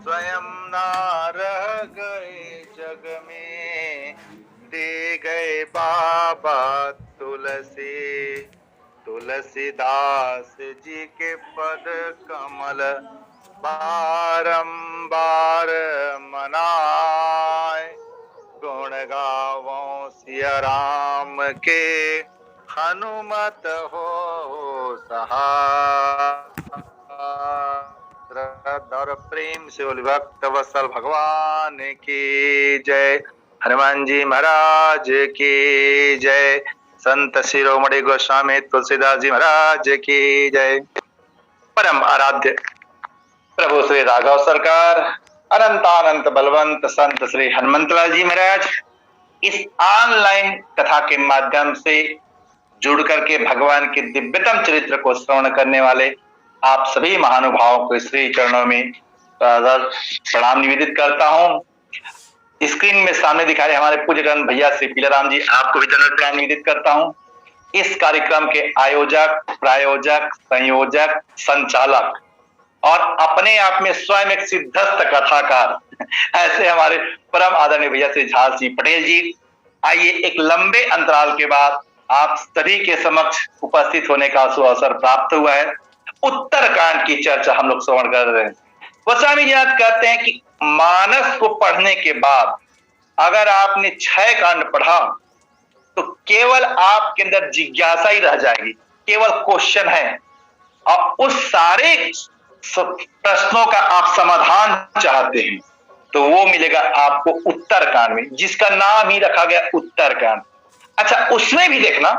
स्वयं ना रह गए जग में, दे गए बाबा तुलसी। तुलसीदास जी के पद कमल बारंबार मनाए, गुण गावों सिया राम के, हनुमत हो सहाय। श्रद्धा और प्रेम से बोली भक्त वत्सल भगवान की जय। हनुमान जी महाराज की जय। संत शिरोमणि गोस्वामी तुलसीदास जी महाराज की जय। परम आराध्य प्रभु श्री राघव सरकार, अनंतानंत बलवंत संत श्री हनुमंतलाल जी महाराज इस ऑनलाइन कथा के माध्यम से जुड़ करके भगवान के दिव्यतम चरित्र को श्रवण करने वाले आप सभी महानुभावों को श्री चरणों में प्रणाम निवेदित करता हूं। स्क्रीन में सामने दिखा रहे हमारे पूज्यगण भैया श्री पीलाराम जी, आपको भी दंडवत प्रणाम निवेदित करता हूं। इस कार्यक्रम के आयोजक, प्रायोजक, संयोजक, संचालक और अपने आप में स्वयं एक सिद्धस्थ कथाकार ऐसे हमारे परम आदरणीय भैया श्री झाल जी पटेल जी, आइए एक लंबे अंतराल के बाद आप सभी के समक्ष उपस्थित होने का अवसर प्राप्त हुआ है। उत्तरकांड की चर्चा हम लोग श्रवण कर रहे हैं। गोस्वामी जी कहते हैं कि मानस को पढ़ने के बाद अगर आपने 6 कांड पढ़ा तो केवल आपके अंदर जिज्ञासा ही रह जाएगी, केवल क्वेश्चन है, और उस सारे प्रश्नों का आप समाधान चाहते हैं तो वो मिलेगा आपको उत्तरकांड में, जिसका नाम ही रखा गया उत्तरकांड। अच्छा, उसमें भी देखना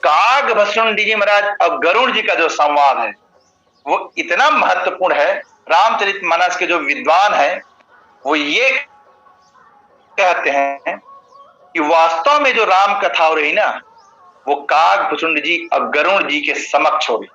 काग भस्मुंडी जी महाराज और गरुड़ जी का जो संवाद है वो इतना महत्वपूर्ण है। रामचरितमानस के जो विद्वान है वो ये कहते हैं कि वास्तव में जो राम कथा हो रही ना वो काग भुसुंड जी और गरुड़ जी के समक्ष हो रही,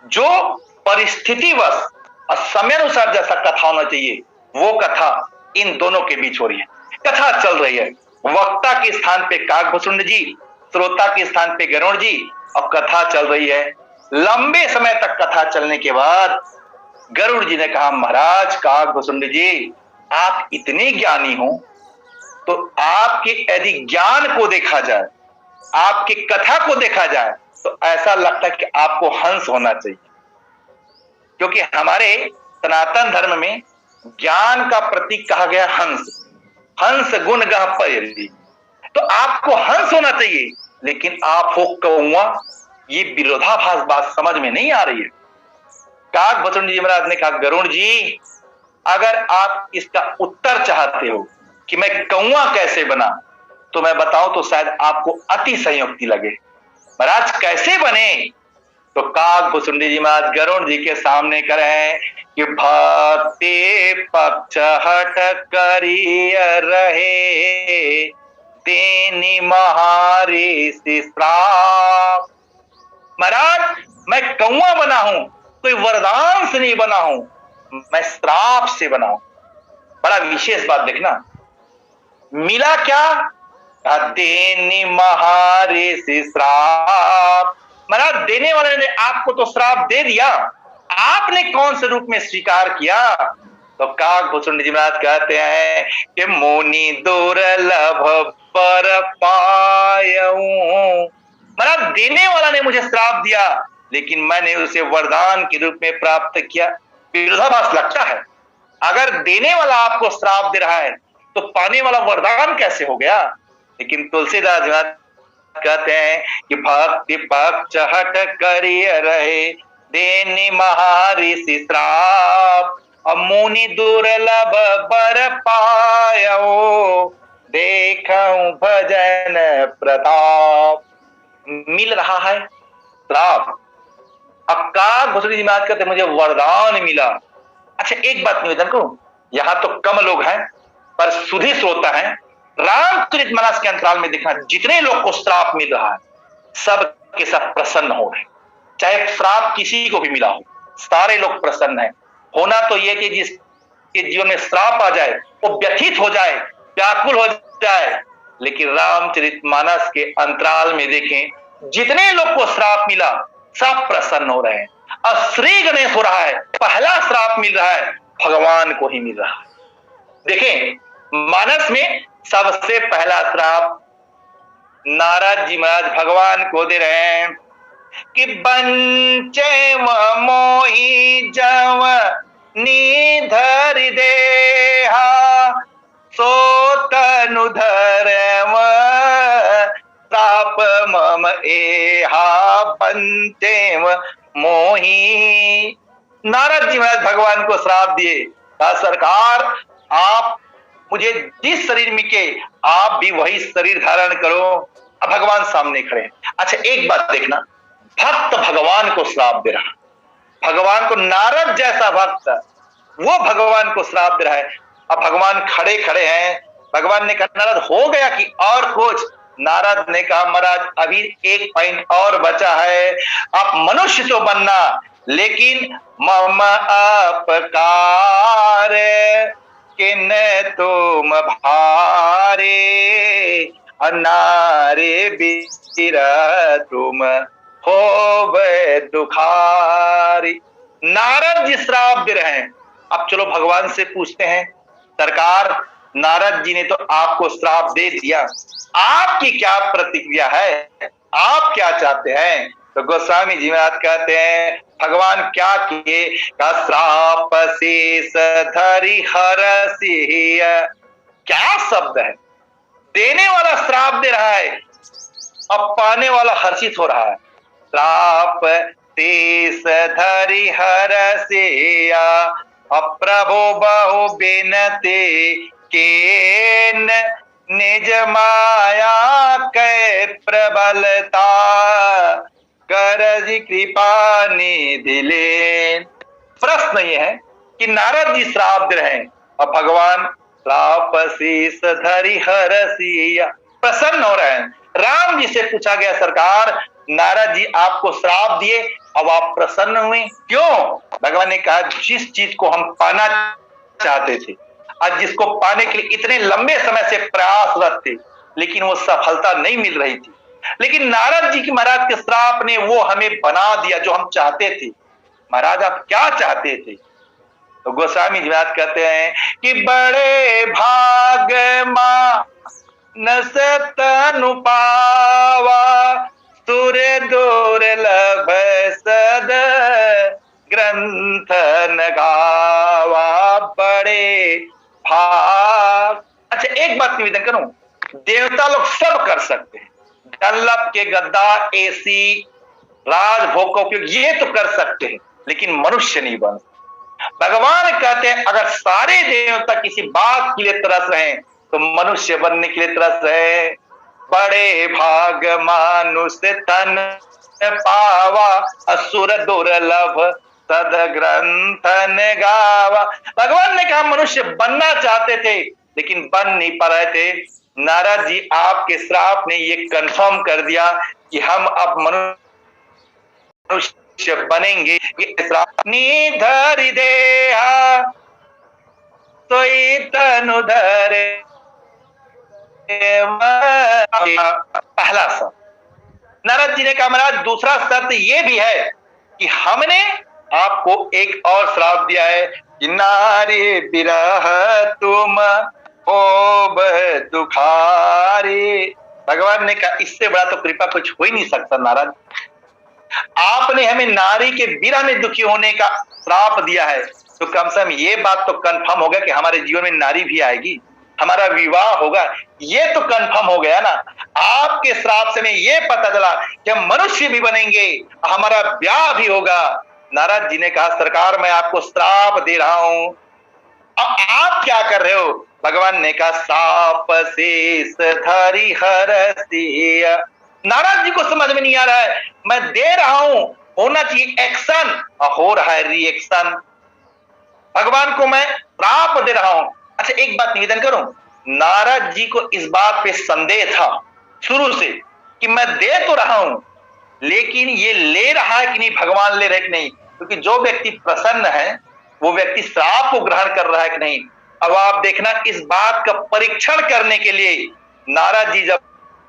जो परिस्थितिवश और समय अनुसार जैसा कथा होना चाहिए वो कथा इन दोनों के बीच हो रही है। कथा चल रही है, वक्ता के स्थान पे काग भुसुंड जी, श्रोता के स्थान पे गरुड़ जी, और कथा चल रही है। लंबे समय तक कथा चलने के बाद गरुड़ जी ने कहा, महाराज काग भुसुंड जी, आप इतने ज्ञानी हो तो आपके यदि ज्ञान को देखा जाए, आपकी कथा को देखा जाए तो ऐसा लगता है कि आपको हंस होना चाहिए, क्योंकि हमारे सनातन धर्म में ज्ञान का प्रतीक कहा गया हंस। हंस गुण गह पयरी, तो आपको हंस होना चाहिए, लेकिन आप हो कौवा। ये विरोधाभास बात समझ में नहीं आ रही है। काग भुसुंड जी महाराज ने कहा, गरुड़ जी अगर आप इसका उत्तर चाहते हो कि मैं कौवा कैसे बना, तो मैं बताऊं तो शायद आपको अति संयुक्ति लगे। महाराज कैसे बने? तो काग भुसुंडी जी महाराज गरुड़ जी के सामने करें कि भक्ति पक्ष हट करिय रहे, तेनी महारी श्राप। महाराज मैं कौवा बना हूं, कोई वरदान से नहीं बना हूं, मैं श्राप से बना हूं। बड़ा विशेष बात देखना, मिला क्या? देनी महारी श्राप। महाराज देने वाले ने आपको तो श्राप दे दिया, आपने कौन से रूप में स्वीकार किया? तो काग भुसुंड जी महाराज कहते हैं कि मुनि दुर्लभ पर पायऊं। महाराज देने वाला ने मुझे श्राप दिया, लेकिन मैंने उसे वरदान के रूप में प्राप्त किया। विरोधाभास लगता है। अगर देने वाला आपको श्राप दे रहा है तो पाने वाला वरदान कैसे हो गया? लेकिन तुलसीदास कहते हैं कि भक्ति पक्ष हट करिय रहे, देनी महाऋषि श्राप, मुनि दुर्लभ बर पायो, देखऊं भजन प्रताप। मिल रहा है श्राप। अब काग भुसुंडी जी महाराज कहते मुझे वरदान मिला। अच्छा, एक बात निवेदन करूं, यहां तो कम लोग हैं पर सुधी श्रोता है। रामचरितमानस के अंतराल में देखना, जितने लोग को श्राप मिल रहा है सब के सब प्रसन्न हो रहे, चाहे श्राप किसी को भी मिला हो, सारे लोग प्रसन्न हैं। होना तो यह कि जिसके जीवन में श्राप आ जाए वो व्यथित हो जाए, व्याकुल हो जाए, लेकिन रामचरितमानस के अंतराल में देखें जितने लोग को श्राप मिला सब प्रसन्न हो रहे हैं। और श्री गणेश हो रहा है, पहला श्राप मिल रहा है, भगवान को ही मिल रहा है। देखें, मानस में सबसे पहला श्राप नारद जी महाराज भगवान को दे रहे हैं कि बंचे मोही जव निधर देहा सो तनु धर्म श्राप मम एहा बंते मोही। नारद जी महाराज भगवान को श्राप दिए, कहा सरकार आप मुझे जिस शरीर में के आप भी वही शरीर धारण करो। अब भगवान सामने खड़े हैं। अच्छा एक बात देखना, भक्त भगवान को श्राप दे रहा, भगवान को, नारद जैसा भक्त वो भगवान को श्राप दे रहा है। अब भगवान खड़े खड़े हैं, भगवान ने कहा नारद हो गया कि और कुछ? नारद ने कहा महाराज अभी एक पॉइंट और बचा है, आप मनुष्य तो बनना लेकिन मम अपकार किन तुम भारे अनारे बीरा तुम हो दुखारी। नारद जी श्राप दे रहे हैं। अब चलो भगवान से पूछते हैं, सरकार नारद जी ने तो आपको श्राप दे दिया, आपकी क्या प्रतिक्रिया है, आप क्या चाहते हैं? तो गोस्वामी जी महाराज कहते हैं भगवान क्या किए, का श्राप शेष धरि हरसि। क्या शब्द है, देने वाला श्राप दे रहा है, अब पाने वाला हर्षित हो रहा है। श्राप शेष धरि हरसि अप्रभो बहु बिनते केन निज माया कै प्रबलता करज कृपा निधि लेन। प्रश्न ये है कि नारद जी श्राप दे रहे हैं और भगवान श्राप शीस धरि हरसि प्रसन्न हो रहे हैं। राम जी से पूछा गया सरकार नारद जी आपको श्राप दिए अब आप प्रसन्न हुए क्यों? भगवान ने कहा जिस चीज को हम पाना चाहते थे और जिसको पाने के लिए इतने लंबे समय से प्रयासरत थे लेकिन वो सफलता नहीं मिल रही थी, लेकिन नारद जी की महाराज के श्राप ने वो हमें बना दिया जो हम चाहते थे। महाराज आप क्या चाहते थे? तो गोस्वामी जी महाराज कहते हैं कि बड़े भाग मां नसतनु पावा सुर दुर्लभ सद ग्रंथ न गावा बड़े भाग। अच्छा एक बात निवेदन करूं, देवता लोग सब कर सकते हैं, डनलप के गद्दा एसी राजभोग का उपयोग ये तो कर सकते हैं लेकिन मनुष्य नहीं बन सकते। भगवान कहते हैं अगर सारे देवता किसी बात के लिए तरस रहे तो मनुष्य बनने के लिए तरस रहे। बड़े भाग मानुष तन पावा असुर दुर्लभ सद ग्रंथ न गावा। भगवान ने कहा मनुष्य बनना चाहते थे लेकिन बन नहीं पा रहे थे। नारद जी आपके श्राप ने ये कंफर्म कर दिया कि हम अब मनुष्य बनेंगे। ये श्राप निधरि देहा सोई तनु धरे पहला शर्त। नारद जी ने कहा महाराज दूसरा शर्त ये भी है कि हमने आपको एक और श्राप दिया है कि नारी विरह तुम ओब दुखारी। भगवान ने कहा इससे बड़ा तो कृपा कुछ हो ही नहीं सकता नारद, आपने हमें नारी के विरह में दुखी होने का श्राप दिया है तो कम से कम ये बात तो कंफर्म होगा कि हमारे जीवन में नारी भी आएगी, हमारा विवाह होगा, ये तो कंफर्म हो गया ना। आपके श्राप से हमें ये पता चला कि हम मनुष्य भी बनेंगे, हमारा ब्याह भी होगा। नारद जी ने कहा सरकार मैं आपको श्राप दे रहा हूं, अब आप क्या कर रहे हो? भगवान ने कहा साप शेष धरि हरसि। नारद जी को समझ में नहीं आ रहा है, मैं दे रहा हूं, होना चाहिए एक्शन और हो रहा है रिएक्शन। भगवान को मैं श्राप दे रहा हूं। अच्छा एक बात निवेदन करूं, नारद जी को इस बात पे संदेह था शुरू से कि मैं दे तो रहा हूं लेकिन ये ले रहा है कि नहीं, भगवान ले रहे कि नहीं, क्योंकि जो व्यक्ति प्रसन्न है वो व्यक्ति श्राप को ग्रहण कर रहा है कि नहीं। अब आप देखना इस बात का परीक्षण करने के लिए नारद जी जब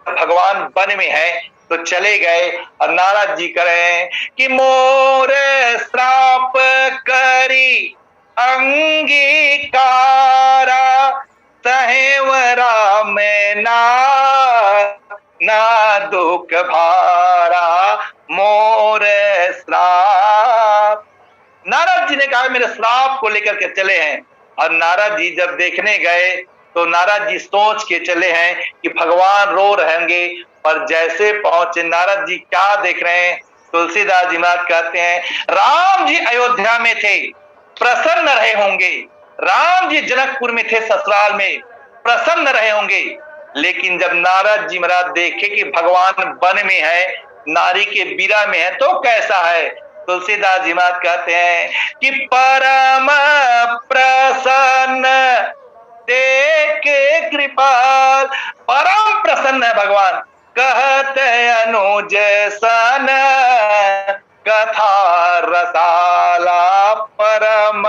भगवान वन में है तो चले गए और नारद जी कह रहे हैं कि मोर श्राप करी अंगीकारा तहेवरा में ना दुख भारा मोर श्राप। नारद जी ने कहा मेरे श्राप को लेकर के चले हैं। और नारद जी जब देखने गए तो नारद जी सोच के चले हैं कि भगवान रो रहेंगे, और जैसे पहुंचे नारद जी क्या देख रहे हैं, तुलसीदास जी महाराज कहते हैं राम जी अयोध्या में थे, प्रसन्न रहे होंगे। राम जी जनकपुर में थे, ससुराल में प्रसन्न रहे होंगे। लेकिन जब नारद जी महाराज देखे कि भगवान वन में है, नारी के बीरा में है, तो कैसा है? तुलसीदास जी महाराज कहते हैं कि परम प्रसन्न देख कृपाल, परम प्रसन्न है भगवान। कहते अनुज सन कथा रसाला परम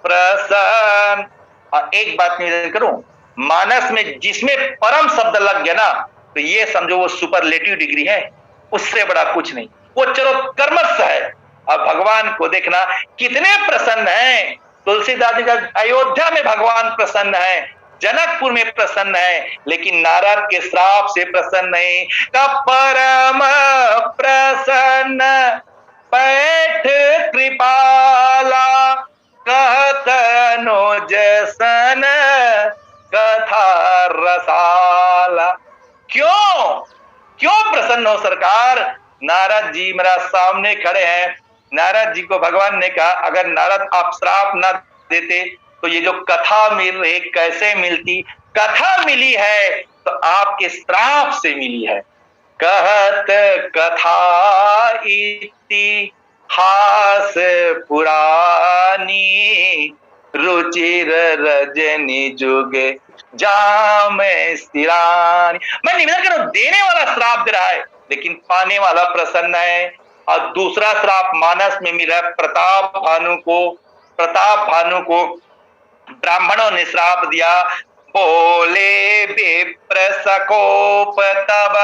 प्रसन्न। और एक बात निवेदन करूं, मानस में जिसमें परम शब्द लग गया ना, तो ये समझो वो सुपरलेटिव डिग्री है, उससे बड़ा कुछ नहीं, वो चलो कर्मस्थ है। अब भगवान को देखना कितने प्रसन्न हैं। तुलसीदास जी का अयोध्या में भगवान प्रसन्न है, जनकपुर में प्रसन्न है, लेकिन नारद के श्राप से प्रसन्न नहीं। का परम प्रसन्न पैठ कृपाला कहत अनुज सन कथा रसाला। क्यों प्रसन्न हो सरकार? नारद जी मेरा सामने खड़े हैं। नारद जी को भगवान ने कहा अगर नारद आप श्राप न देते तो ये जो कथा मिल रही कैसे मिलती? कथा मिली है तो आपके श्राप से मिली है। कहत कथा इतिहास पुरानी रुचिर रजनी जुग जाम सिरानी। मैं निवेदन करूं, देने वाला श्राप दे रहा है लेकिन पाने वाला प्रसन्न है। और दूसरा श्राप मानस में मिला प्रताप भानु को ब्राह्मणों ने श्राप दिया। बोले विप्र सकोप तब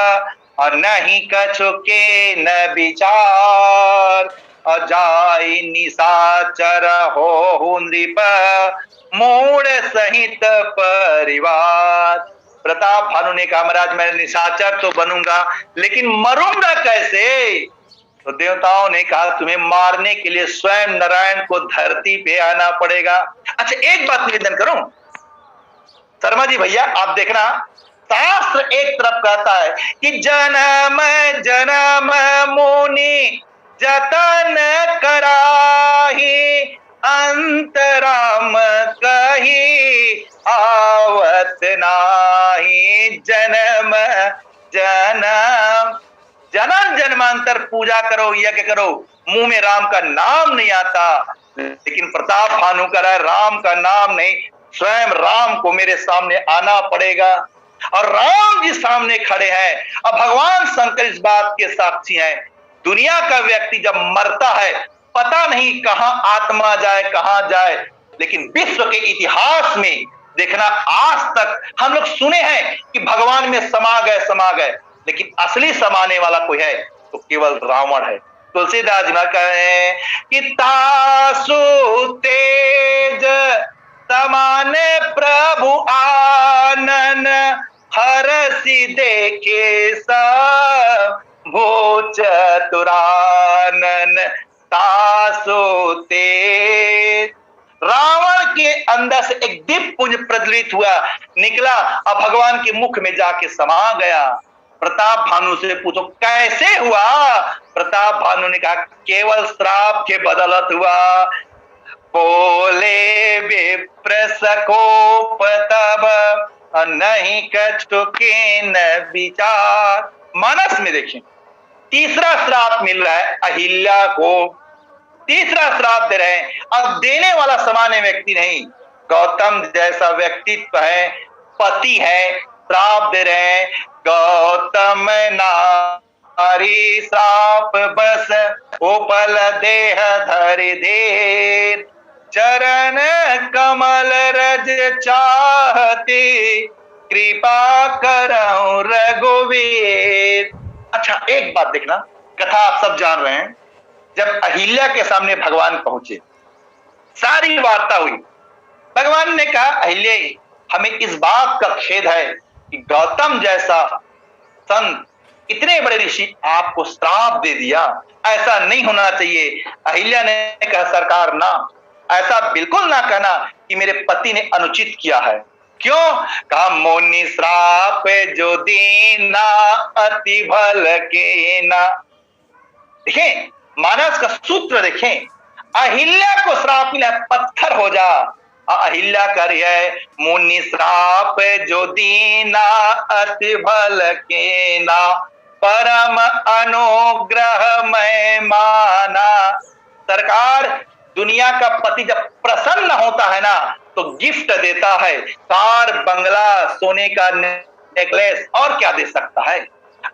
और नहीं कछु के न विचार, अजाई निशाचर हो नृप मूढ़ सहित परिवार। प्रताप भानु ने कहा महाराज मैं निशाचर तो बनूंगा लेकिन मरूंगा कैसे? तो देवताओं ने कहा तुम्हें मारने के लिए स्वयं नारायण को धरती पे आना पड़ेगा। अच्छा एक बात निवेदन करूं शर्मा जी भैया, आप देखना शास्त्र एक तरफ कहता है कि जन्म जन्म मुनि जतन कराही अंतराम कही आवत नाही। जन्म जन्म जन्मांतर पूजा करो यज्ञ करो, मुंह में राम का नाम नहीं आता। लेकिन प्रताप भानु कर रहा है राम का नाम नहीं, स्वयं राम को मेरे सामने आना पड़ेगा। और राम जी सामने खड़े हैं। अब भगवान शंकर इस बात के साक्षी हैं। दुनिया का व्यक्ति जब मरता है पता नहीं कहां आत्मा जाए कहां जाए, लेकिन विश्व के इतिहास में देखना आज तक हम लोग सुने हैं कि भगवान में समा गए, लेकिन असली समाने वाला कोई है तो केवल रावण है। तुलसीदास जी कहे कि तासु तेज समाने प्रभु आनन हरसि देखे सब भो चतुरानन। तासु तेज, रावण के अंदर से एक दीप पुंज प्रज्वलित हुआ, निकला और भगवान के मुख में जाके समा गया। प्रताप भानु से पूछो कैसे हुआ? प्रताप भानु ने कहा केवल श्राप के बदौलत हुआ। बोले विप्र सकोप तब नहीं कछु के न विचार। मानस में देखें तीसरा श्राप मिल रहा है अहिल्या को, तीसरा श्राप दे रहे हैं। अब देने वाला समान्य व्यक्ति नहीं, गौतम जैसा व्यक्तित्व है, पति है, श्राप दे रहे हैं। गौतम नारी श्राप बस उपल देह धरि देर, चरण कमल रज चाहती कृपा करऊं रघुवीर। अच्छा एक बात देखना, कथा आप सब जान रहे हैं। जब अहिल्या के सामने भगवान पहुंचे, सारी वार्ता हुई। भगवान ने कहा, अहिल्ये, हमें इस बात का खेद है कि गौतम जैसा संत, इतने बड़े ऋषि आपको श्राप दे दिया, ऐसा नहीं होना चाहिए। अहिल्या ने कहा, सरकार ना, ऐसा बिल्कुल ना कहना कि मेरे पति ने अनुचित किया है। क्यों? कहा, मोनि श्राप जो दीना अति भल के ना। देखें मानस का सूत्र, देखें, अहिल्या को श्राप मिला, पत्थर हो जा। अहिल्या कर है, मुनि श्राप जो दीना अति भल के ना, परम अनुग्रह मैं माना। सरकार, दुनिया का पति जब प्रसन्न होता है ना तो गिफ्ट देता है, कार, बंगला, सोने का नेकलेस, और क्या दे सकता है।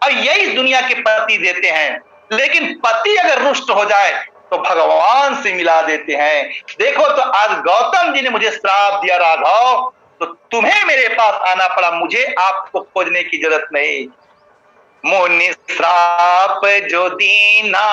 और यही दुनिया के पति देते हैं। लेकिन पति अगर रुष्ट हो जाए तो भगवान से मिला देते हैं। देखो तो आज गौतम जी ने मुझे श्राप दिया राघव, तो तुम्हें मेरे पास आना पड़ा, मुझे आपको खोजने की जरूरत नहीं। मुनि श्राप जो दीना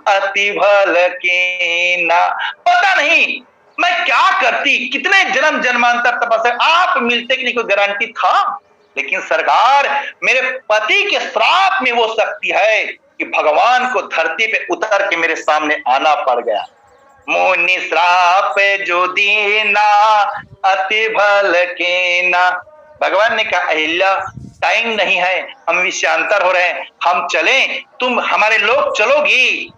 अति भल कीना। पता नहीं मैं क्या करती, कितने जन्म जन्मांतर तपस्या, आप मिलते कि नहीं कोई गारंटी था। लेकिन सरकार, मेरे पति के श्राप में वो शक्ति है कि भगवान को धरती पे उतर के मेरे सामने आना पड़ गया। मुनि श्राप जो दीना अति भल कीना। भगवान ने कहा, अहिल्या, टाइम नहीं है, हम विषयांतर हो रहे हैं, हम चलें, तुम हमारे लोग चलोगी।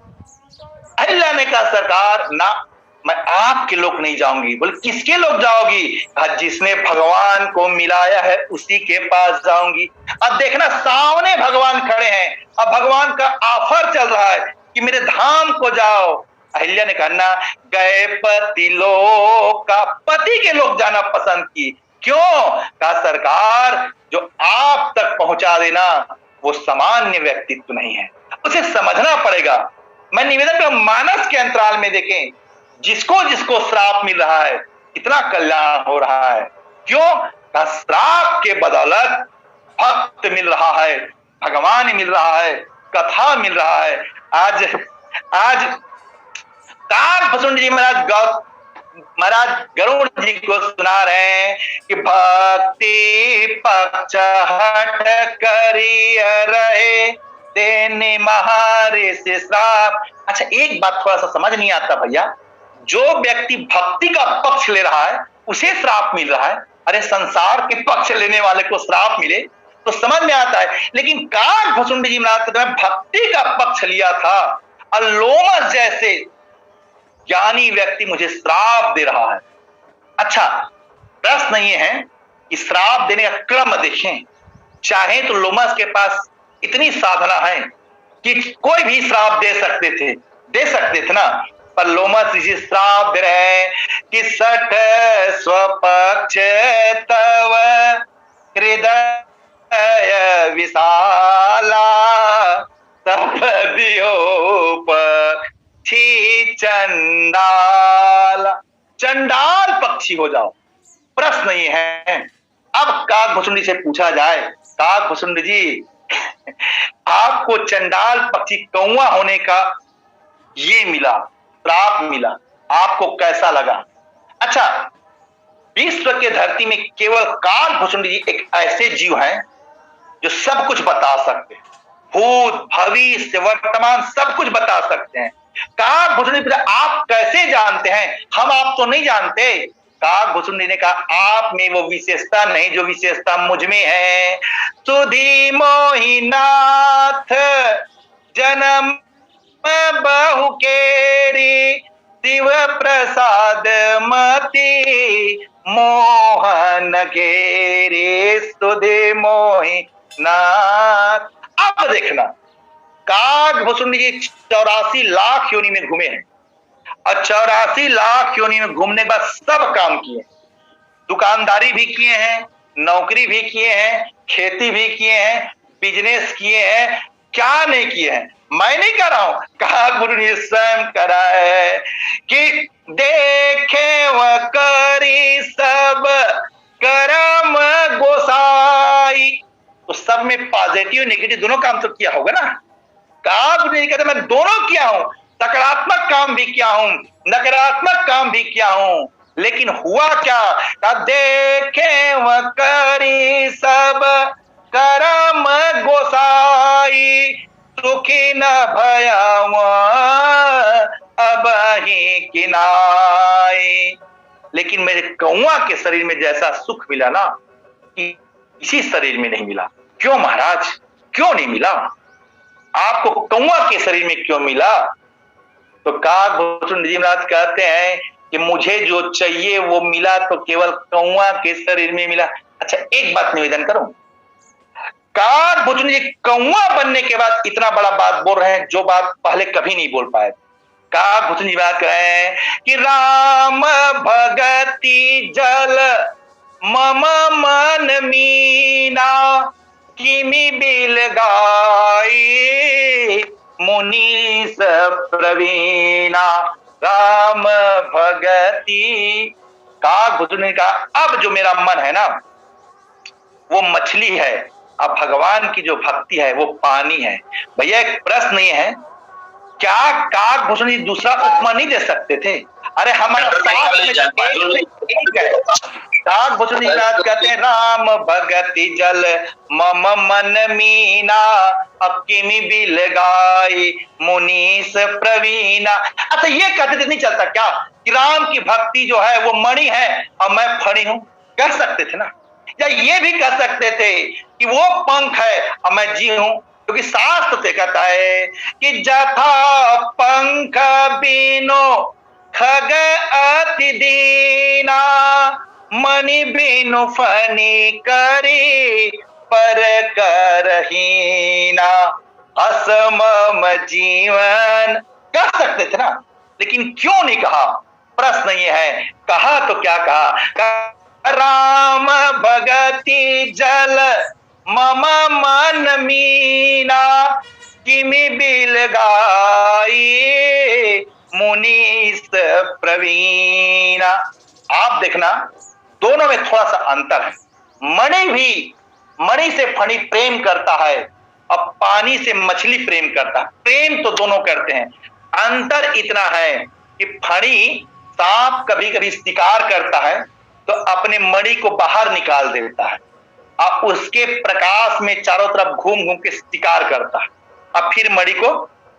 अहिल्या ने कहा, सरकार ना, मैं आपके लोग नहीं जाऊंगी। बोले, किसके लोग जाओगी? जिसने भगवान को मिलाया है उसी के पास जाऊंगी। अब देखना, सामने भगवान खड़े हैं, अब भगवान का ऑफर चल रहा है कि मेरे धाम को जाओ। अहिल्या ने कहा, ना, गए पति लोग का, पति के लोग जाना पसंद की। क्यों? कहा, सरकार, जो आप तक पहुंचा देना वो सामान्य व्यक्तित्व नहीं है, उसे समझना पड़ेगा। मैं निवेदन कर, मानस के अंतराल में देखें, जिसको जिसको श्राप मिल रहा है कितना कल्याण हो रहा है। क्यों? कहा, श्राप के बदौलत भक्त मिल रहा है, भगवान मिल रहा है, कथा मिल रहा है। आज काकभुसुंड जी महाराज गरुड़ जी को सुना रहे हैं कि भक्ति पक्ष हट करिय रहे, देने महारे से श्राप। अच्छा, एक बात थोड़ा सा समझ नहीं आता भैया, जो व्यक्ति भक्ति का पक्ष ले रहा है उसे श्राप मिल रहा है, अरे संसार के पक्ष लेने वाले को श्राप मिले तो समझ में आता है। लेकिन काकभुसुंड जी महाराज ने भक्ति का पक्ष लिया था, और लोमस जैसे ज्ञानी व्यक्ति मुझे श्राप दे रहा है। अच्छा, प्रश्न ये है कि श्राप देने का क्रम देखें। चाहे तो लोमस के पास इतनी साधना है कि कोई भी श्राप दे सकते थे ना, पर लोमस इसी श्राप दे रहे हैं कि सठ स्वपक्ष तव हृदय विशाला, तप दियो पक्षी चंडाल। चंडाल पक्षी हो जाओ। प्रश्न ये है, अब काकभुसुंड से पूछा जाए, काकभुसुंड जी, आपको चंडाल पक्षी कौवा होने का ये मिला, श्राप मिला, आपको कैसा लगा? अच्छा, विश्व के धरती में केवल काकभुसुंड जी एक ऐसे जीव हैं जो सब कुछ बता सकते हैं, भूत भविष्य वर्तमान सब कुछ बता सकते हैं। काकभुसुंड, आप कैसे जानते हैं? हम आप तो नहीं जानते। काकभुसुंड ने कहा, आप में वो विशेषता नहीं जो विशेषता मुझ में है। सुधी मोहिनाथ जन्म बहु केरी, शिव प्रसाद मति मोहन घेरी, सुधी मोहिनाथ। अब देखना, काकभुसुंड जी 84 लाख योनि में घूमे हैं, और 84 लाख योनि में घूमने के बाद सब काम किए, दुकानदारी भी किए हैं, नौकरी भी किए हैं, खेती भी किए हैं, बिजनेस किए हैं, क्या नहीं किए हैं? मैं नहीं कर रहा हूं, काकभुसुंड जी स्वयं करा है कि देखे व करी सब कर्म गोसाई। तो सब में पॉजिटिव नेगेटिव दोनों काम तो किया होगा ना। काकभुसुंड जी कहते मैं दोनों किया हूं, सकारात्मक काम भी किया हूं, नकारात्मक काम भी किया हूं, लेकिन हुआ क्या? देखे व करी सब करम गोसाई, सुखी न भयाव अब ही किनाई। लेकिन मेरे कौआ के शरीर में जैसा सुख मिला ना, इसी शरीर में नहीं मिला। क्यों महाराज, क्यों नहीं मिला? आपको कौआ के शरीर में क्यों मिला? तो काकभूषुंडी जी महाराज कहते हैं कि मुझे जो चाहिए वो मिला तो केवल कौआ के शरीर में मिला। अच्छा, एक बात निवेदन करूं, काकभूषुंडी जी कौआ बनने के बाद इतना बड़ा बात बोल रहे हैं जो बात पहले कभी नहीं बोल पाए। काकभूषुंडी जी बात कह रहे हैं कि राम भगति जल मम मन मीना, किमि बिल गाई मुनीस प्रवीणा। राम भगति, काकभूषुंडी ने कहा अब जो मेरा मन है ना वो मछली है, अब भगवान की जो भक्ति है वो पानी है। भैया एक प्रश्न ये है, क्या काकभूषुंडी दूसरा उपमा नहीं दे सकते थे? अरे हमारा काकभूषुंडी कहते हैं राम भगति जल मम मन मीना, अब किमि बिल गाई मुनीस प्रवीणा। अच्छा, ये कहते थे नहीं चलता क्या कि राम की भक्ति जो है वो मणि है और मैं फणी हूं? कह सकते थे ना। या ये भी कह सकते थे कि वो पंख है और मैं जी हूं, क्योंकि शास्त्र से कहता है कि जथा पंख बिनो खग अति दीना, मणि बिनु फनी करी पर करहीना, असमम जीवन। कह सकते थे ना, लेकिन क्यों नहीं कहा? प्रश्न ये है। कहा तो क्या कहा? राम भगति जल मम मन मीना, किमि बिल गाई मुनीस प्रवीणा। आप देखना दोनों में थोड़ा सा अंतर है। मणि से फणी प्रेम करता है और पानी से मछली प्रेम करता है। प्रेम तो दोनों करते हैं, अंतर इतना है कि फणी सांप कभी कभी शिकार करता है तो अपने मणि को बाहर निकाल देता है और उसके प्रकाश में चारों तरफ घूम घूम के शिकार करता है और फिर मणि को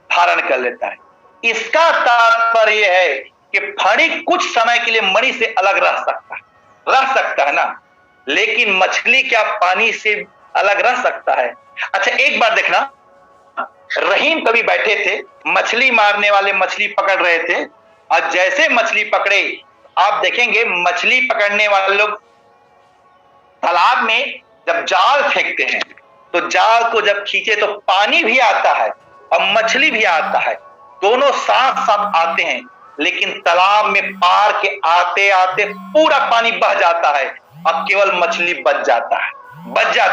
धारण कर लेता है। इसका तात्पर्य है कि फणी कुछ समय के लिए मणि से अलग रह सकता है ना, लेकिन मछली क्या पानी से अलग रह सकता है? अच्छा, एक बार देखना, रहीम कवि बैठे थे, मछली मारने वाले मछली पकड़ रहे थे और जैसे मछली पकड़े, आप देखेंगे मछली पकड़ने वाले लोग तालाब में जब जाल फेंकते हैं तो जाल को जब खींचे तो पानी भी आता है और मछली भी आता है, दोनों साथ साथ आते हैं, लेकिन तालाब में पार के आते आते पूरा पानी बह जाता है और केवल मछली बच जाता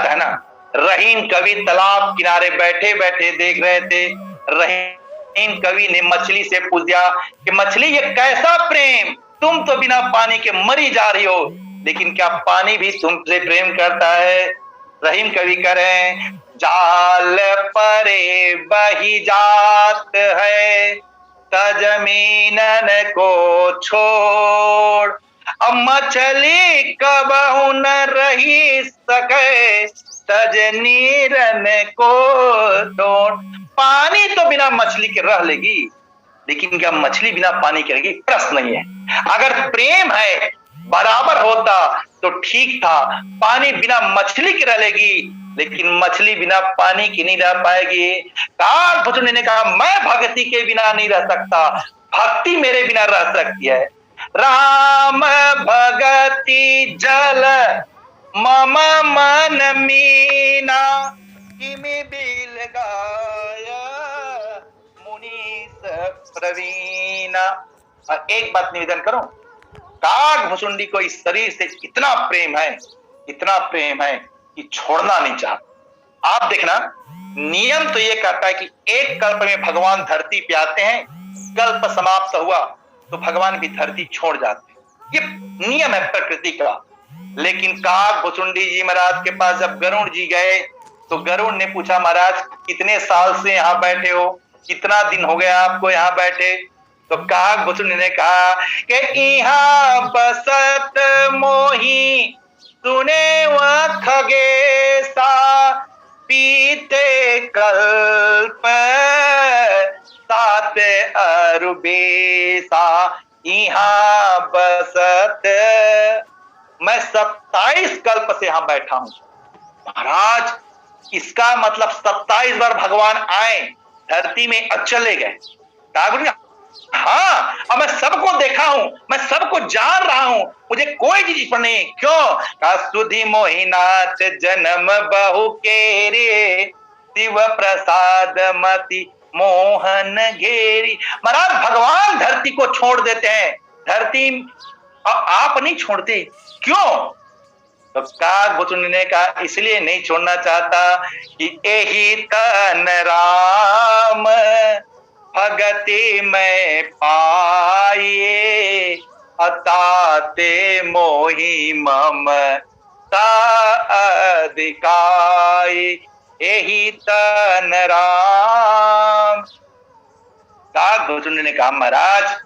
है ना। रहीम कवि तालाब किनारे बैठे बैठे देख रहे थे। रहीम कवि ने मछली से पूछ दिया कि मछली ये कैसा प्रेम, तुम तो बिना पानी के मरी जा रही हो, लेकिन क्या पानी भी तुमसे प्रेम करता है? रहीम कवि कह रहे हैं, जाल परे बही जात है तजमीनन को छोड़, अब मछली कबहू न रही सके तज नीरन को तोड़। पानी तो बिना मछली के रह लेगी, लेकिन क्या मछली बिना पानी के रहेगी? प्रश्न नहीं है। अगर प्रेम है बराबर होता तो ठीक था, पानी बिना मछली की रह लेगी, लेकिन मछली बिना पानी की नहीं रह पाएगी। काकभूषुंडी ने कहा मैं भक्ति के बिना नहीं रह सकता, भक्ति मेरे बिना रह सकती है। राम भगति जल मम मन मीना, किमि बिल गाया मुनीस प्रवीणा। और एक बात निवेदन करूं, काकभूषुंडी को इस शरीर से इतना प्रेम है कि छोड़ना नहीं चाहता। आप देखना, नियम तो ये कहता है कि एक कल्प में भगवान धरती पे आते हैं, कल्प समाप्त हुआ तो भगवान भी धरती छोड़ जाते हैं, ये नियम है प्रकृति का। लेकिन काकभूषुंडी जी महाराज के पास जब गरुड़ जी गए तो गरुड़ ने पूछा, महाराज कितने साल से यहाँ बैठे हो? कितना दिन हो गया आपको यहाँ बैठे? तो काग भुसुंडी ने कहा कि यहाँ बसत मोही सुने वह खगेसा, पीते कल्प सात अरुबेसा। यहाँ बसत, मैं 27 कल्प से यहां बैठा हूं। महाराज, इसका मतलब 27 बार भगवान आए, धरती में चले गए। हाँ, और मैं सबको देखा हूं, मैं सबको जान रहा हूं, मुझे कोई चीज पर नहीं। क्यों? सुधि मोहिनाथ जन्म बहु के रे, शिव प्रसाद मति मोहन घेरी। महाराज, भगवान धरती को छोड़ देते हैं, धरती आप नहीं छोड़ते, क्यों? तो काग भुसुंडी ने कहा इसलिए नहीं छोड़ना चाहता कि यही तन राम भगति में पाइए, अताते मोहि मम अधिकाई, यही तन राम। काग भुसुंडी ने कहा महाराज,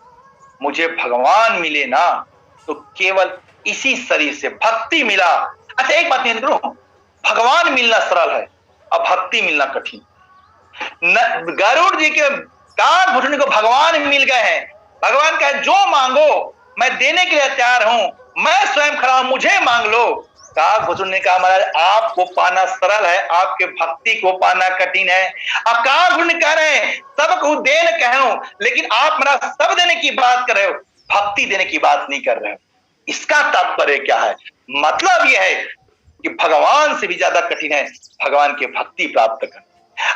मुझे भगवान मिले ना तो केवल इसी शरीर से भक्ति मिला। अच्छा, एक बात नहीं करो, भगवान मिलना सरल है और भक्ति मिलना कठिन। गरुड़ जी के काग भुसुंडी को भगवान मिल गए हैं। भगवान कहे जो मांगो मैं देने के लिए तैयार हूं, मैं स्वयं खड़ा हूं, मुझे मांग लो। काग भुसुंडी ने कहा महाराज, आपको पाना सरल है, आपके भक्ति को पाना कठिन है। अब काग भुसुंडी कह रहे हैं सबको देने कहूं, लेकिन आप मेरा सब देने की बात कर रहे हो, भक्ति देने की बात नहीं कर रहे हो। इसका तात्पर्य क्या है? मतलब यह है कि भगवान से भी ज्यादा कठिन है भगवान की भक्ति प्राप्त करना।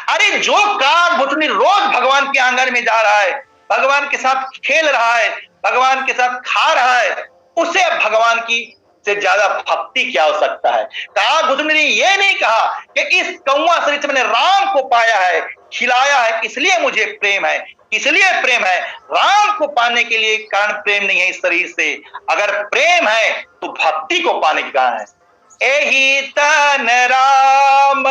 अरे जो काग भुसुंडी रोज भगवान के आंगन में जा रहा है, भगवान के साथ खेल रहा है, भगवान के साथ खा रहा है, उसे भगवान की से ज्यादा भक्ति क्या हो सकता है? काग भुसुंडी ने यह नहीं कहा कि इस कौवा शरीर से मैंने राम को पाया है, खिलाया है, इसलिए मुझे प्रेम है। इसलिए प्रेम है, राम को पाने के लिए कारण प्रेम नहीं है इस शरीर से। अगर प्रेम है तो भक्ति को पाने के कारण है। एही तन राम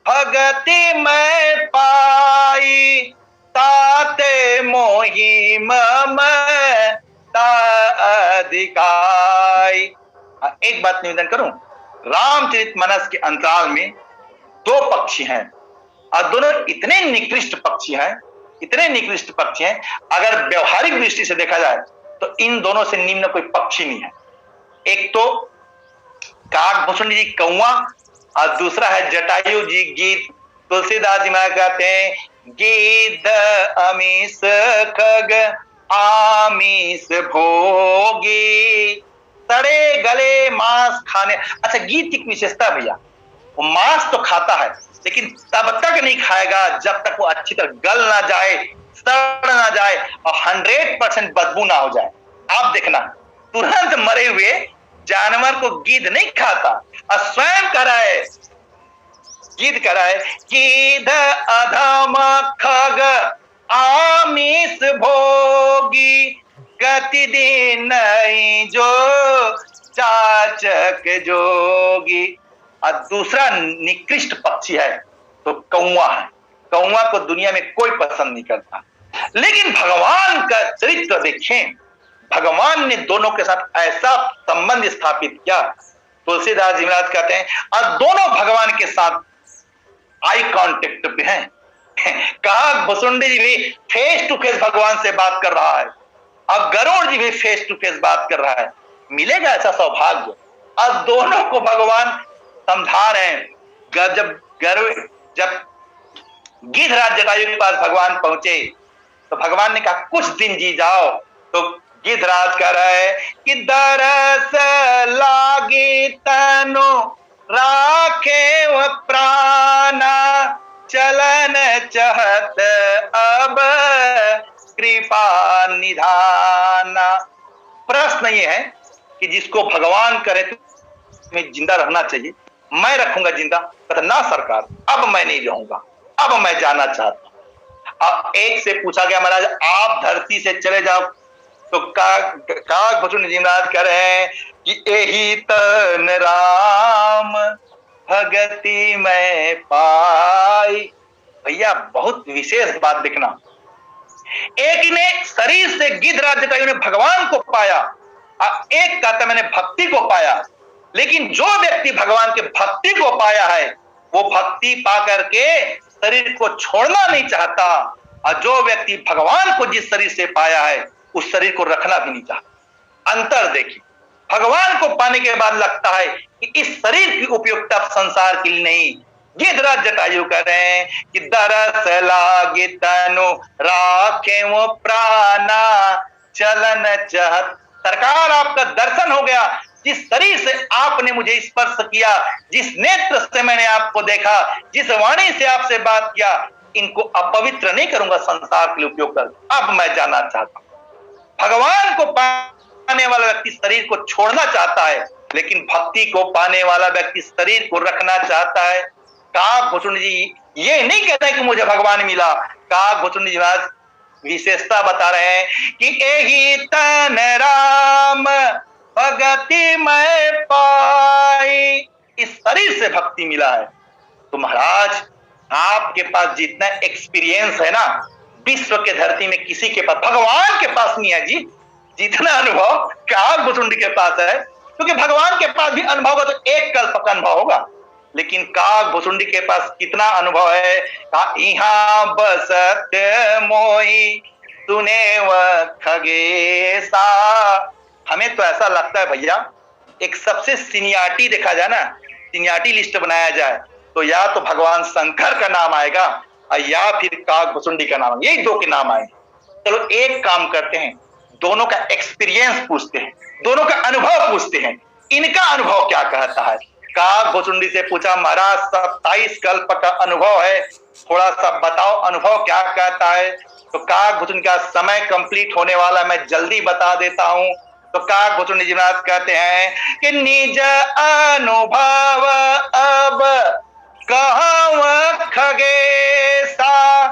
भगति में पाई, ताते मोहि मम अधिकाई। एक बात निवेदन करूं, रामचरितमानस के अंतराल में दो पक्षी हैं और दोनों इतने निकृष्ट पक्षी हैं, इतने निकृष्ट पक्षी हैं, अगर व्यवहारिक दृष्टि से देखा जाए तो इन दोनों से निम्न कोई पक्षी नहीं है। एक तो काग भुसुंडी जी कौवा और दूसरा है जटायु जी गीत। तुलसीदास जी महाराज कहते हैं गीत अमीस खग आमीस भोगी, सड़े गले मांस खाने। अच्छा, गीत की विशेषता भैया, वो मांस तो खाता है लेकिन तब तक नहीं खाएगा जब तक वो अच्छी तरह गल ना जाए, सड़ ना जाए और 100% बदबू ना हो जाए। आप देखना, तुरंत मरे हुए जानवर को गिद्ध नहीं खाता और स्वयं कह रहा है, गिद्ध कह रहा है गिद्ध अधम खग आमिष भोगी, गति दिन नहीं जो चाचक जोगी। और दूसरा निकृष्ट पक्षी है तो कौवा है। कौवा को दुनिया में कोई पसंद नहीं करता, लेकिन भगवान का चरित्र देखें, भगवान ने दोनों के साथ ऐसा संबंध स्थापित किया। तुलसीदास जी महाराज कहते हैं और दोनों भगवान के साथ आई कांटेक्ट पे हैं। काग भुसुंडी जी भी फेस टू फेस भगवान से बात कर रहा है और गरुड़ जी भी फेस टू फेस बात कर रहा है। मिलेगा ऐसा सौभाग्य? और दोनों को भगवान समझा रहे हैं। जब गिद्धराज जटायु के पास भगवान पहुंचे तो भगवान ने कहा कुछ दिन जी जाओ। तो गिद्धराज कह रहा है कि दरस लागी तनु राखे व प्राणा, चलन चहत अब कृपा निधाना। प्रश्न ये है कि जिसको भगवान करे तो मैं जिंदा रहना चाहिए, मैं रखूंगा जिंदा। कहता ना सरकार, अब मैं नहीं रहूंगा, अब मैं जाना चाहता हूं। अब एक से पूछा गया महाराज आप धरती से चले जाओ, तो काग भुसुंडी जी महाराज कह रहे हैं कि यही तन राम भगति में पाई, भैया बहुत विशेष बात देखना, एक ने शरीर से गिद्धराज जटायु ने भगवान को पाया और एक कहता मैंने भक्ति को पाया। लेकिन जो व्यक्ति भगवान के भक्ति को पाया है वो भक्ति पा करके शरीर को छोड़ना नहीं चाहता, और जो व्यक्ति भगवान को जिस शरीर से पाया है उस शरीर को रखना भी नहीं चाहता। अंतर देखिए, भगवान को पाने के बाद लगता है कि इस शरीर की उपयोगिता संसार के लिए नहीं। गिद्धराज जटायु कह रहे हैं कि दरस लागे तनु राखे वो प्राणा चलन चाहत। सरकार आपका दर्शन हो गया, जिस शरीर से आपने मुझे स्पर्श किया, जिस नेत्र से मैंने आपको देखा, जिस वाणी से आपसे बात किया, इनको अपवित्र नहीं करूंगा संसार के लिए उपयोग कर। अब मैं जानना चाहता हूं, भगवान को पाने वाला व्यक्ति शरीर को छोड़ना चाहता है, लेकिन भक्ति को पाने वाला व्यक्ति शरीर को रखना चाहता है। काकभूषुंड जी ये नहीं कहते कि मुझे भगवान मिला। काकभूषुंड जी महाराज विशेषता बता रहे हैं कि एही तन राम भगति मैं पाई, इस शरीर से भक्ति मिला है। तो महाराज आपके पास जितना एक्सपीरियंस है ना, विश्व के धरती में किसी के पास, भगवान के पास नहीं है जी। जितना अनुभव काकभूषुंड के पास है, क्योंकि भगवान के पास भी अनुभव होगा तो एक कल्प का अनुभव होगा, लेकिन काकभूषुंड के पास कितना अनुभव है। यहाँ बसत मोही सुने व खगेसा। हमें तो ऐसा लगता है भैया, एक सबसे सीनियरिटी देखा जाए ना, सीनियरिटी लिस्ट बनाया जाए तो या तो भगवान शंकर का नाम आएगा और या फिर काकभूषुंडी का नाम, यही दो के नाम आएंगे। चलो एक काम करते हैं, दोनों का एक्सपीरियंस पूछते हैं, दोनों का अनुभव पूछते हैं, इनका अनुभव क्या कहता है। काकभूषुंडी से पूछा महाराज 27 कल्प का अनुभव है, थोड़ा सा बताओ अनुभव क्या कहता है। तो काकभूषुंडी का समय कंप्लीट होने वाला, मैं जल्दी बता देता हूं। तो काकभूषुंडी जी महाराज कहते हैं कि निज अनुभव अब कहव खगेसा,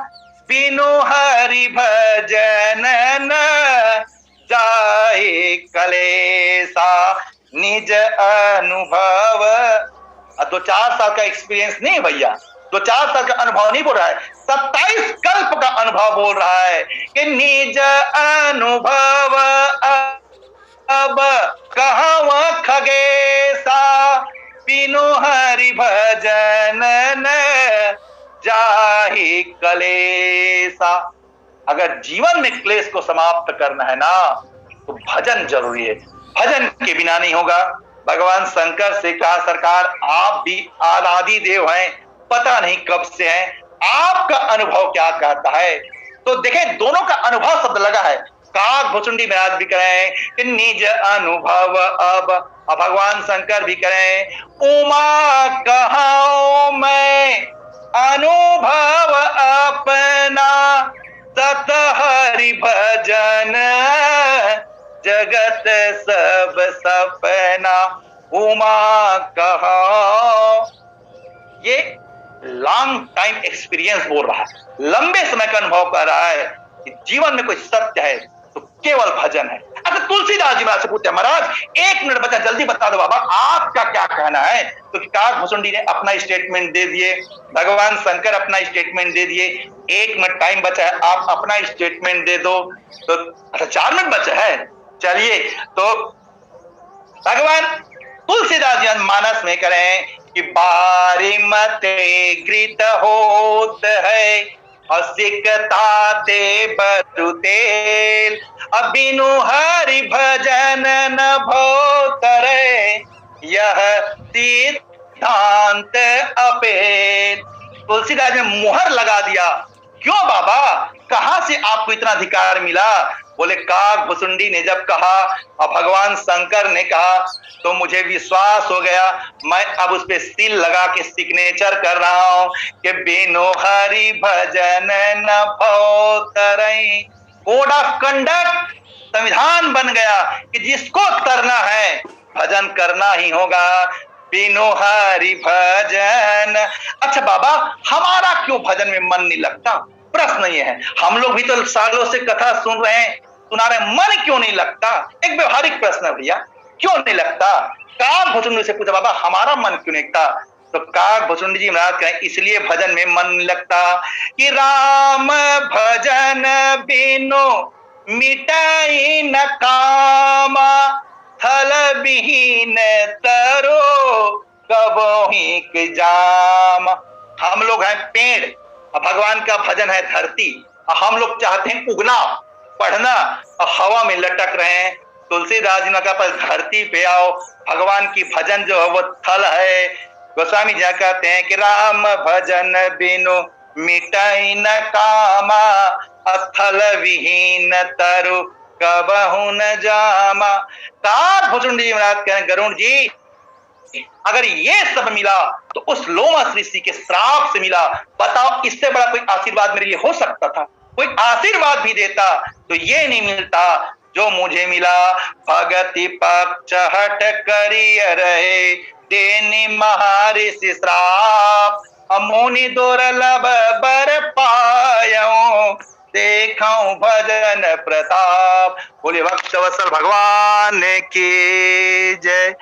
बिनु हरि भजन न जाए कलेसा। निज अनुभव, 2-4 साल का एक्सपीरियंस नहीं भैया, 2-4 साल का अनुभव नहीं बोल रहा है, 27 कल्प का अनुभव बोल रहा है कि निज अनुभव अब कहव खगेसा, बिनु हरि भजन न जाहि कलेसा। अगर जीवन में क्लेश को समाप्त करना है ना तो भजन जरूरी है, भजन के बिना नहीं होगा। भगवान शंकर से कहा सरकार आप भी आदि देव हैं, पता नहीं कब से हैं, आपका अनुभव क्या कहता है। तो देखें दोनों का अनुभव शब्द लगा है। काकभूषुंडी महाराज भी करें कि निज अनुभव अब, भगवान शंकर भी करें उमा कहाऊं मैं अनुभव अपना, सत हरि भजन जगत सब सपना। उमा कहा, ये लॉन्ग टाइम एक्सपीरियंस बोल रहा है, लंबे समय का अनुभव कर रहा है कि जीवन में कोई सत्य है तो केवल भजन है। अच्छा तुलसीदास जी महाराज से पूछते महाराज 1 मिनट बचा, जल्दी बता दो बाबा आपका क्या कहना है। तो काकभूषुंडी ने अपना स्टेटमेंट दे दिए, भगवान शंकर अपना स्टेटमेंट दे दिए, 1 मिनट टाइम बचा है, आप अपना स्टेटमेंट दे दो। तो अच्छा 4 मिनट बचा है, चलिए। तो भगवान तुलसीदास जी मानस में करें कि बारी मते घृत होत है और सिकताते बरु तेल, अब बिनु हरि भजन न भोतरे यह सिद्धांत अपेल। तुलसीदास ने मुहर लगा दिया। क्यों बाबा, कहां से आपको इतना अधिकार मिला? बोले काकभूषुंडी ने जब कहा और भगवान शंकर ने कहा तो मुझे विश्वास हो गया, मैं अब उस पे सील लगा के सिग्नेचर कर रहा हूं कि बिनु हरि भजन न भोतरई। कोड ऑफ कंडक्ट संविधान बन गया कि जिसको करना है भजन करना ही होगा, बिनु हरि भजन। अच्छा बाबा हमारा क्यों भजन में मन नहीं लगता? प्रश्न ये है, हम लोग भी तो सालों से कथा सुन रहे हैं, सुना रहे, मन क्यों नहीं लगता? एक व्यवहारिक प्रश्न है भैया, क्यों नहीं लगता? काकभूषुंडी से पूछा बाबा हमारा मन क्यों नहीं लगता? तो काग भुसुंडी जी महाराज कहें इसलिए भजन में मन लगता कि राम भजन बिनु मिटाई न कामा, थल विहीन तरो कबोही जाम। हम लोग हैं पेड़ और भगवान का भजन है धरती, और हम लोग चाहते हैं उगना पढ़ना और हवा में लटक रहे हैं। तुलसीदास जी ने कहा पर धरती पे आओ, भगवान की भजन जो है वो थल है। गोस्वामी जी कहते हैं कि राम भजन बिनु मिटाई न कामा, अथल विहीन तरु कबहु न जामा। काग भुसुंडी जी महाराज कहें गरुण जी अगर ये सब मिला तो उस लोमस ऋषि के श्राप से मिला, बताओ इससे बड़ा कोई आशीर्वाद मेरे लिए हो सकता था? कोई आशीर्वाद भी देता तो ये नहीं मिलता जो मुझे मिला। भगति पक्ष हट करिय रहे, देनी महर्षि श्राप, अमुनि दुर्लभ बर पायो, देखऊं भजन प्रताप। बोले भक्त वत्सल भगवान की जय।